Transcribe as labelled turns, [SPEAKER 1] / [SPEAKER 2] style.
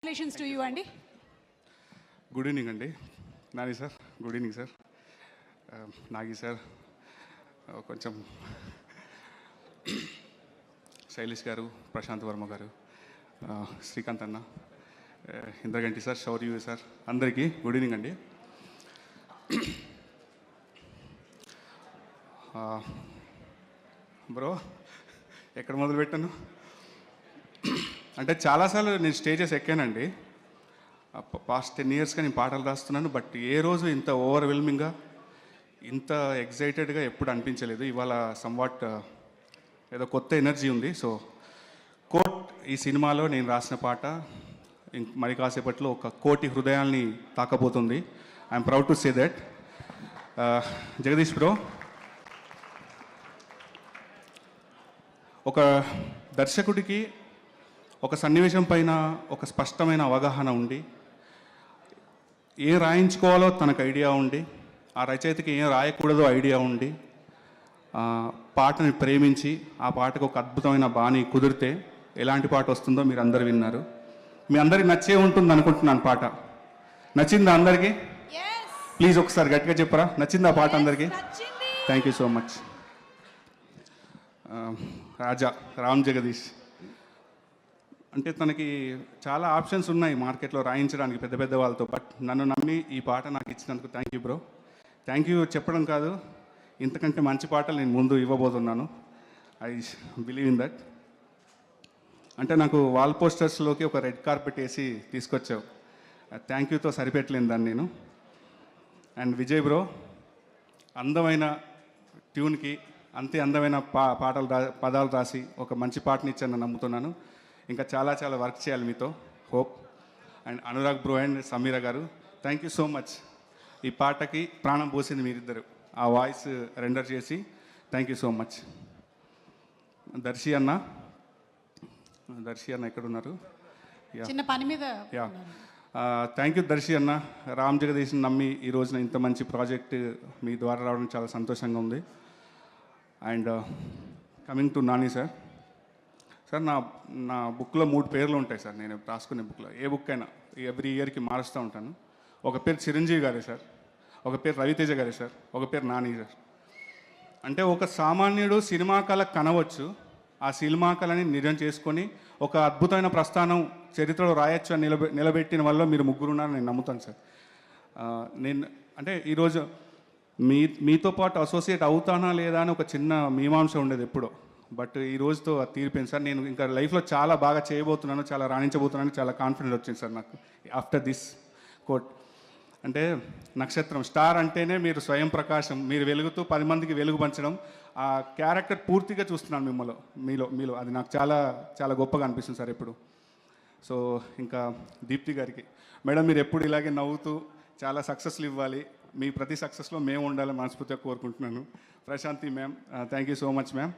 [SPEAKER 1] Congratulations to you అండి.
[SPEAKER 2] Good evening అండి. Nani sir good evening sir. Nagi sir, కొంచెం శైలేష్ గారు, ప్రశాంత్ వర్మ గారు, శ్రీకాంత్ అన్న, ఇంద్రగంటి సార్, శౌర్య సార్, అందరికీ గుడ్ ఈవినింగ్ అండి. బ్రో ఎక్కడ మొదలు పెట్టాను అంటే చాలాసార్లు నేను స్టేజెస్ ఎక్కానండి. పాస్ట్ 10 yearsగా నేను పాటలు రాస్తున్నాను. బట్ ఏ రోజు ఇంత ఓవర్వెల్మింగ్గా, ఇంత ఎగ్జైటెడ్గా ఎప్పుడు అనిపించలేదు. ఇవాళ సమ్వాట్ ఏదో కొత్త ఎనర్జీ ఉంది. సో కోట్ ఈ సినిమాలో నేను రాసిన పాట మరి కాసేపట్లో 1 కోటి హృదయాల్ని తాకబోతుంది. I'm proud to say that. Jagadish bro, ఒక దర్శకుడికి ఒక సన్నివేశం పైన ఒక స్పష్టమైన అవగాహన ఉండి, ఏం రాయించుకోవాలో తనకు ఐడియా ఉండి, ఆ రచయితకి ఏం రాయకూడదో ఐడియా ఉండి, పాటని ప్రేమించి ఆ పాటకు ఒక అద్భుతమైన బాణి కుదిరితే ఎలాంటి పాట వస్తుందో మీరు అందరు విన్నారు. మీ అందరికి నచ్చే ఉంటుంది అనుకుంటున్నాను. పాట నచ్చిందా అందరికీ? ప్లీజ్ ఒకసారి గట్టిగా చెప్పరా, నచ్చిందా పాట అందరికీ? Thank you so much. Raja Ram Jagadish అంటే తనకి చాలా ఆప్షన్స్ ఉన్నాయి మార్కెట్లో రాయించడానికి పెద్ద పెద్ద వాళ్ళతో. బట్ నన్ను నమ్మి ఈ పాట నాకు ఇచ్చినందుకు thank you bro. Thank you చెప్పడం కాదు, ఇంతకంటే మంచి పాటలు నేను ముందు ఇవ్వబోతున్నాను. I believe in that. అంటే నాకు వాల్ పోస్టర్స్లోకి ఒక రెడ్ కార్పెట్ వేసి తీసుకొచ్చావు. థ్యాంక్ యూతో సరిపెట్టలేను దాన్ని నేను. అండ్ విజయ్ బ్రో, అందమైన ట్యూన్కి అంతే అందమైన పాటలు పదాలు రాసి ఒక మంచి పాటని ఇచ్చాను నమ్ముతున్నాను. ఇంకా చాలా చాలా వర్క్ చేయాలి మీతో, hope. And Anurag bro and Sameera గారు, థ్యాంక్ యూ సో మచ్. ఈ పాటకి ప్రాణం పోసింది మీరిద్దరు, ఆ వాయిస్ రెండర్ చేసి thank you so much. Darshi అన్న ఎక్కడున్నారు?
[SPEAKER 1] చిన్న పని మీద.
[SPEAKER 2] యా, థ్యాంక్ యూ దర్శి అన్న. రామ్ జగదీష్ని నమ్మి ఈ రోజున ఇంత మంచి ప్రాజెక్ట్ మీ ద్వారా రావడం చాలా సంతోషంగా ఉంది. And coming to Nani sir. Sir నా బుక్లో 3 పేర్లు ఉంటాయి సార్. నేను రాసుకునే బుక్లో ఏ బుక్ అయినా ఎవ్రీ ఇయర్కి మారుస్తూ ఉంటాను. ఒక పేరు చిరంజీవి గారే సార్, ఒక పేరు రవితేజ గారే సార్, ఒక పేరు నాని సార్. అంటే ఒక సామాన్యుడు సినిమా కళ కనవచ్చు, ఆ సినిమా కళని నిజం చేసుకొని ఒక అద్భుతమైన ప్రస్థానం చరిత్రలో రాయొచ్చు అని నిలబెట్టిన వల్ల మీరు ముగ్గురు ఉన్నారని నేను నమ్ముతాను సార్. నేను అంటే ఈరోజు మీతో పాటు అసోసియేట్ అవుతానా లేదా అని ఒక చిన్న మీమాంస ఉండేది ఎప్పుడో. బట్ ఈ రోజుతో అది తీరిపోయింది సార్. నేను ఇంకా లైఫ్లో చాలా బాగా చేయబోతున్నాను, చాలా రాణించబోతున్నాను, చాలా కాన్ఫిడెంట్ వచ్చింది సార్ నాకు ఆఫ్టర్ దిస్ కోట్. అంటే నక్షత్రం, స్టార్ అంటేనే మీరు స్వయం ప్రకాశం, మీరు వెలుగుతూ 10 మందికి వెలుగు పంచడం, ఆ క్యారెక్టర్ పూర్తిగా చూస్తున్నాను మీలో. అది నాకు చాలా చాలా గొప్పగా అనిపిస్తుంది సార్ ఎప్పుడు. సో ఇంకా దీప్తి గారికి, మేడం మీరు ఎప్పుడు ఇలాగే నవ్వుతూ చాలా సక్సెస్లు ఇవ్వాలి, మీ ప్రతి సక్సెస్లో మేము ఉండాలని మనస్ఫూర్తిగా కోరుకుంటున్నాను. Prashanthi ma'am, thank you so much ma'am.